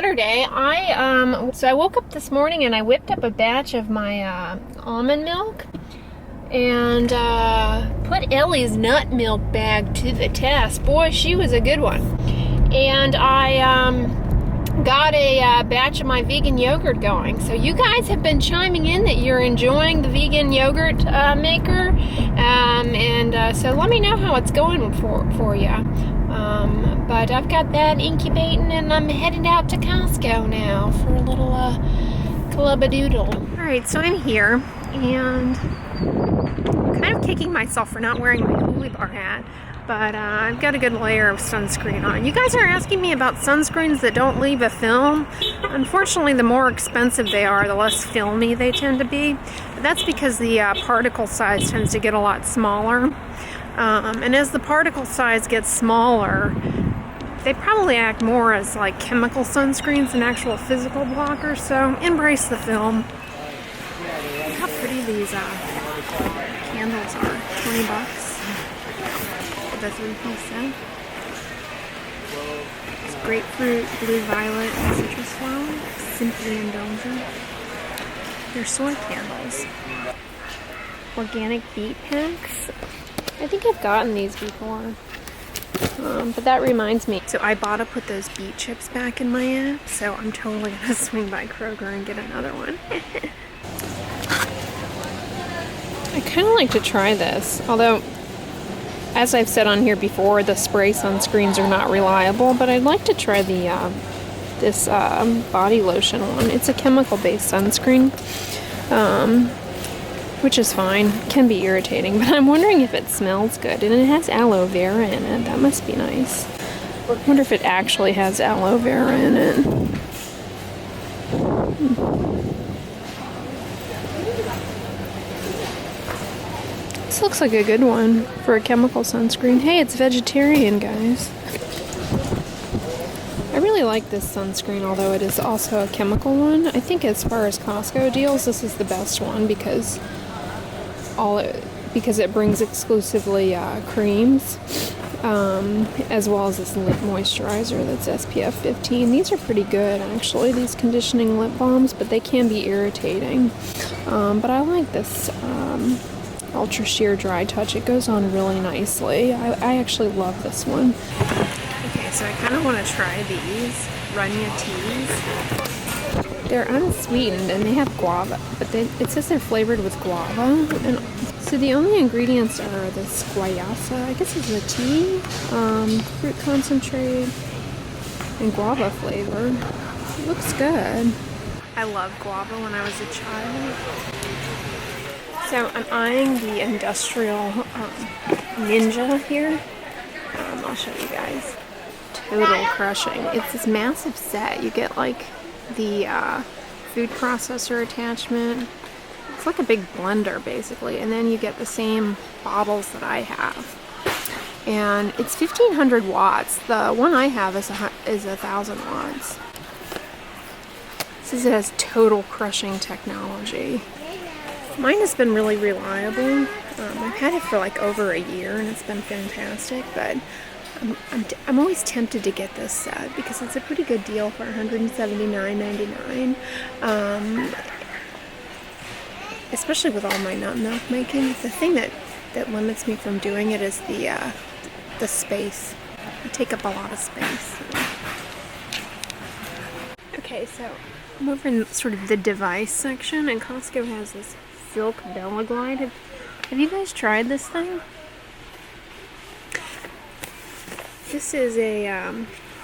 Saturday. So I woke up this morning and I whipped up a batch of my almond milk and put Ellie's nut milk bag to the test. Boy, she was a good one. And I got a batch of my vegan yogurt going. So you guys have been chiming in that you're enjoying the vegan yogurt maker, so let me know how it's going for you. But I've got that incubating, and I'm headed out to Costco now for a little club-a-doodle. Alright, so I'm here, and I'm kind of kicking myself for not wearing my Holy Bar hat, but I've got a good layer of sunscreen on. You guys are asking me about sunscreens that don't leave a film. Unfortunately, the more expensive they are, the less filmy they tend to be. But that's because the particle size tends to get a lot smaller. And as the particle size gets smaller, they probably act more as like chemical sunscreens than actual physical blockers, so embrace the film. Look how pretty these candles are. $20 for the 3-piece set. It's grapefruit, blue violet, and citrus flower. Simply indulgent. They're soy candles. Organic beet packs. I think I've gotten these before. But that reminds me. So I bought to put those beet chips back in my app, so I'm totally going to swing by Kroger and get another one. I kind of like to try this, although, as I've said on here before, the spray sunscreens are not reliable, but I'd like to try the this body lotion one. It's a chemical-based sunscreen, which is fine. It can be irritating, but I'm wondering if it smells good. And it has aloe vera in it. That must be nice. I wonder if it actually has aloe vera in it. This looks like a good one for a chemical sunscreen. Hey, it's vegetarian, guys. I really like this sunscreen, although it is also a chemical one. I think as far as Costco deals, this is the best one because it brings exclusively creams, as well as this lip moisturizer that's SPF 15. These are pretty good, actually, these conditioning lip balms, but they can be irritating. But I like this Ultra Sheer Dry Touch. It goes on really nicely. I actually love this one. Okay, so I kind of want to try these Runya teas. They're unsweetened and they have guava, but it says they're flavored with guava. And so the only ingredients are this guayasa, I guess it's a tea, fruit concentrate, and guava flavor. It looks good. I loved guava when I was a child. So I'm eyeing the industrial Ninja here. I'll show you guys. Total crushing. It's this massive set. You get like the food processor attachment. It's like a big blender basically, and then you get the same bottles that I have. And it's 1500 watts. The one I have is 1000 watts. It says it has total crushing technology. Mine has been really reliable. I've had it for like over a year and it's been fantastic, but I'm always tempted to get this set because it's a pretty good deal for $179.99. Especially with all my nut milk making. The thing that limits me from doing it is the space. I take up a lot of space. Okay, so I'm over in sort of the device section, and Costco has this Silk Bella Glide. Have you guys tried this thing? This is a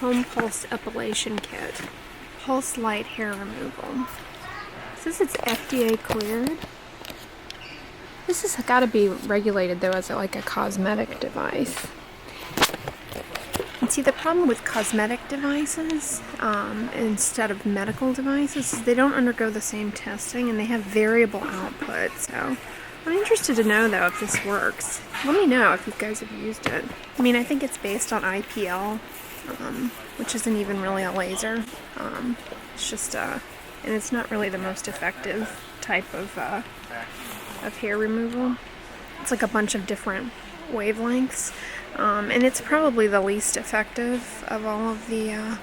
home pulse epilation kit. Pulse light hair removal. It says it's FDA cleared. This has got to be regulated though as like a cosmetic device. And see, the problem with cosmetic devices instead of medical devices is they don't undergo the same testing and they have variable output. So I'm interested to know though if this works. Let me know if you guys have used it. I mean, I think it's based on IPL, which isn't even really a laser. It's just and it's not really the most effective type of hair removal. It's like a bunch of different wavelengths, and it's probably the least effective of all of the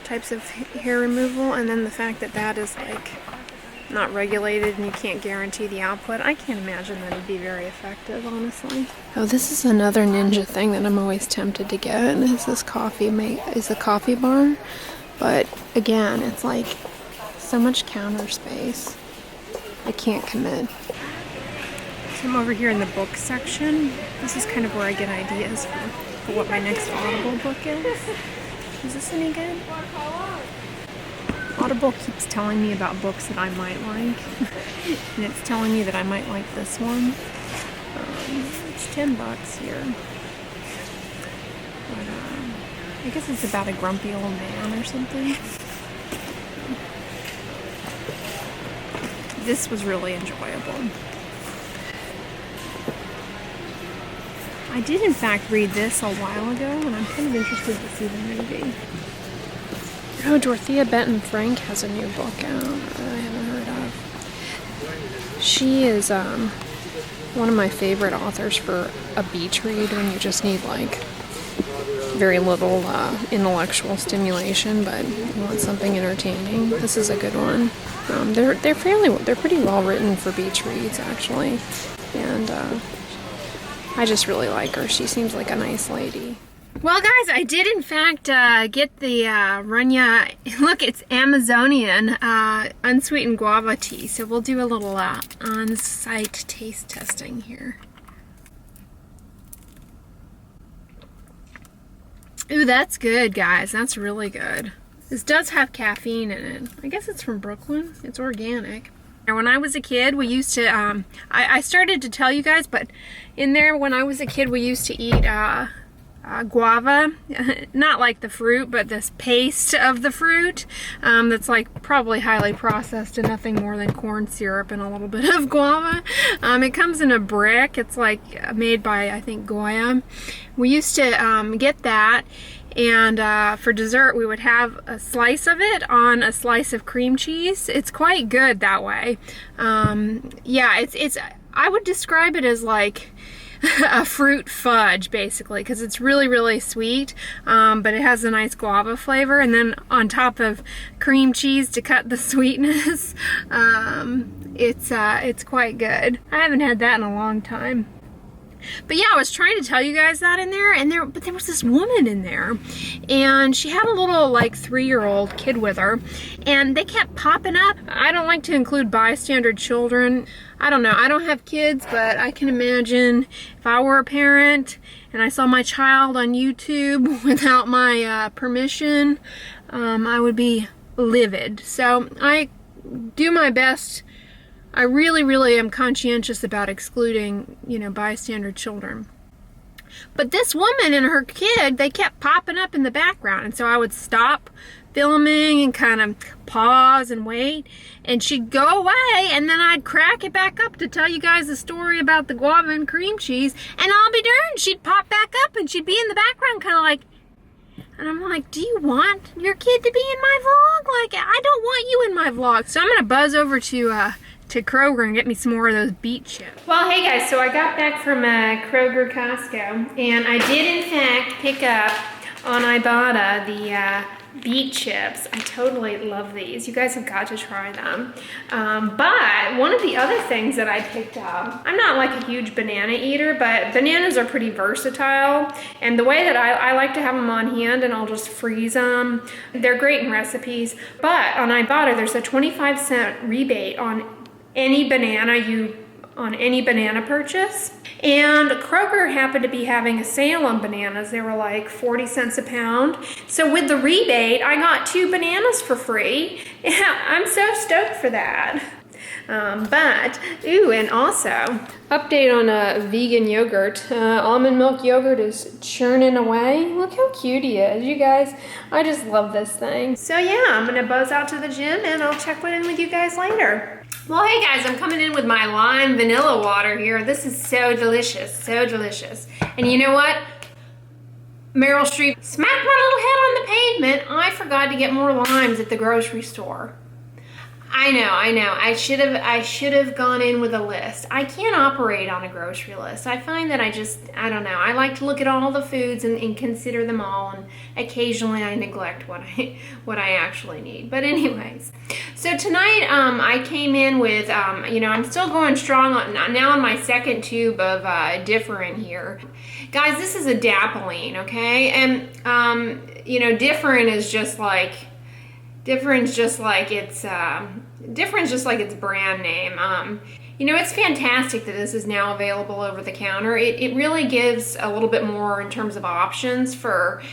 types of hair removal, and then the fact that that is like not regulated and you can't guarantee the output. I can't imagine that it'd be very effective, honestly. Oh, this is another ninja thing that I'm always tempted to get, is this is a coffee bar. But again, it's like so much counter space. I can't commit. So I'm over here in the book section. This is kind of where I get ideas for what my next Audible book is. Is this any good? Audible keeps telling me about books that I might like. And it's telling me that I might like this one. It's $10 here. But, I guess it's about a grumpy old man or something. This was really enjoyable. I did in fact read this a while ago, and I'm kind of interested to see the movie. Oh, Dorothea Benton Frank has a new book out that I haven't heard of. She is one of my favorite authors for a beach read when you just need like very little intellectual stimulation, but you want something entertaining. This is a good one. They're pretty well written for beach reads actually, and I just really like her. She seems like a nice lady. Well, guys, I did in fact get the Runya. Look, it's Amazonian unsweetened guava tea. So we'll do a little on-site taste testing here. Ooh, that's good, guys. That's really good. This does have caffeine in it. I guess it's from Brooklyn. It's organic. When I was a kid, we used to, I started to tell you guys, but in there when I was a kid, we used to eat guava, not like the fruit, but this paste of the fruit that's like probably highly processed and nothing more than corn syrup and a little bit of guava. It comes in a brick. It's like made by, I think, Goya. We used to get that, and for dessert we would have a slice of it on a slice of cream cheese. It's quite good that way. Yeah, it's I would describe it as like a fruit fudge, basically, because it's really, really sweet, but it has a nice guava flavor, and then on top of cream cheese to cut the sweetness, it's quite good. I haven't had that in a long time. But yeah, I was trying to tell you guys that in there, but there was this woman in there, and she had a little like 3-year-old kid with her, and they kept popping up. I don't like to include bystander children. I don't know, I don't have kids, but I can imagine if I were a parent and I saw my child on YouTube without my permission, I would be livid. So I do my best. I really, really am conscientious about excluding, bystander children. But this woman and her kid, they kept popping up in the background, and so I would stop filming and kind of pause and wait, and she'd go away, and then I'd crack it back up to tell you guys the story about the guava and cream cheese, and I'll be darned, she'd pop back up and she'd be in the background kind of like, and I'm like, do you want your kid to be in my vlog? Like, I don't want you in my vlog. So I'm gonna buzz over to Kroger and get me some more of those beet chips. Well, hey guys, so I got back from Kroger Costco, and I did in fact pick up on Ibotta the beet chips. I totally love these. You guys have got to try them. But one of the other things that I picked up, I'm not like a huge banana eater, but bananas are pretty versatile. And the way that I like to have them on hand, and I'll just freeze them. They're great in recipes. But on Ibotta, there's a 25-cent rebate on any banana purchase. And Kroger happened to be having a sale on bananas. They were like 40 cents a pound. So with the rebate, I got 2 bananas for free. Yeah, I'm so stoked for that. And also, update on vegan yogurt. Almond milk yogurt is churning away. Look how cute he is, you guys. I just love this thing. So yeah, I'm gonna buzz out to the gym, and I'll check in with you guys later. Well, hey guys, I'm coming in with my lime vanilla water here. This is so delicious, so delicious. And you know what? Meryl Streep smacked my little head on the pavement. I forgot to get more limes at the grocery store. I know. I should have gone in with a list. I can't operate on a grocery list. I find that I don't know. I like to look at all the foods and consider them all, and occasionally I neglect what I actually need. But anyways, so tonight I came in with I'm still going strong now on my second tube of Differin here. Guys, this is Adapalene, okay? And Differin is just like Difference just like its brand name. It's fantastic that this is now available over the counter. It really gives a little bit more in terms of options for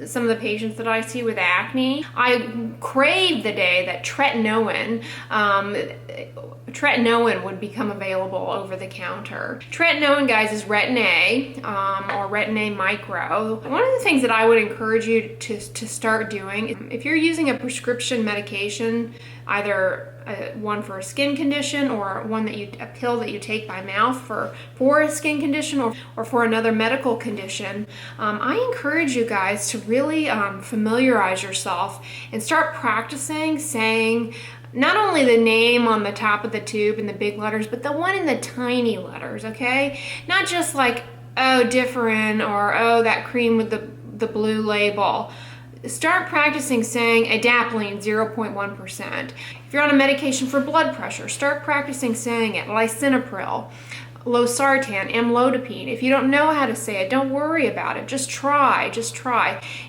some of the patients that I see with acne. I crave the day that tretinoin would become available over the counter. Tretinoin, guys, is Retin-A or Retin-A micro. One of the things that I would encourage you to start doing, if you're using a prescription medication, either one for a skin condition or a pill that you take by mouth for a skin condition or for another medical condition, I encourage you guys to really familiarize yourself and start practicing saying not only the name on the top of the tube in the big letters, but the one in the tiny letters, okay? Not just like, oh, Differin, or oh, that cream with the blue label. Start practicing saying Adapalene 0.1%. If you're on a medication for blood pressure, start practicing saying it. Lisinopril, losartan, amlodipine. If you don't know how to say it, don't worry about it. Just try.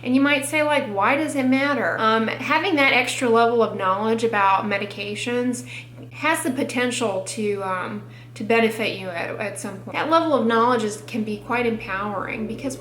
And you might say, like, why does it matter? Having that extra level of knowledge about medications has the potential to benefit you at some point. That level of knowledge can be quite empowering because,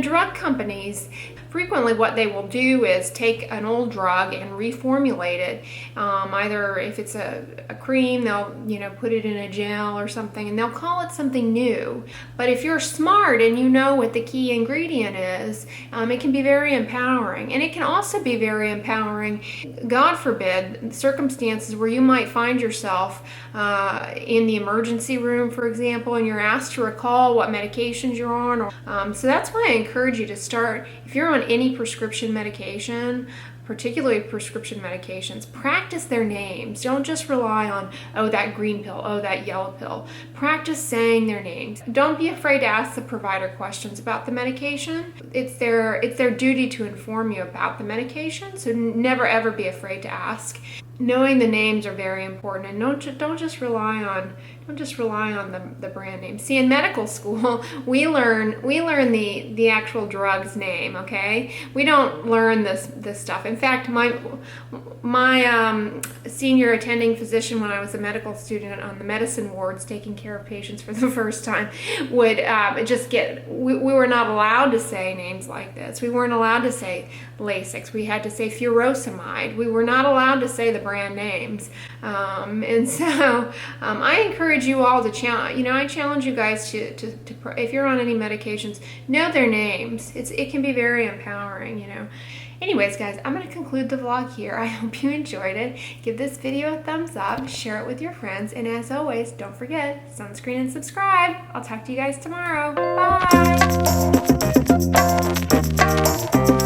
drug companies, frequently what they will do is take an old drug and reformulate it. Either if it's a cream, they'll put it in a gel or something, and they'll call it something new. But if you're smart and you know what the key ingredient is, it can be very empowering. And it can also be very empowering, God forbid, circumstances where you might find yourself in the emergency room, for example, and you're asked to recall what medications you're on. So that's why I encourage you to start, if you're on any prescription medication, particularly prescription medications, practice their names. Don't just rely on, oh, that green pill, oh, that yellow pill. Practice saying their names. Don't be afraid to ask the provider questions about the medication. It's their duty to inform you about the medication, so never ever be afraid to ask. Knowing the names are very important, and don't just rely on the brand name. See, in medical school, we learn the actual drug's name. Okay, we don't learn this stuff. In fact, my senior attending physician, when I was a medical student on the medicine wards taking care of patients for the first time, would we were not allowed to say names like this. We weren't allowed to say Lasix. We had to say furosemide. We were not allowed to say the brand names. And so I encourage you all to I challenge you guys to if you're on any medications, know their names. It can be very empowering, Anyways, guys, I'm going to conclude the vlog here. I hope you enjoyed it. Give this video a thumbs up, share it with your friends, and as always, don't forget, sunscreen and subscribe. I'll talk to you guys tomorrow. Bye!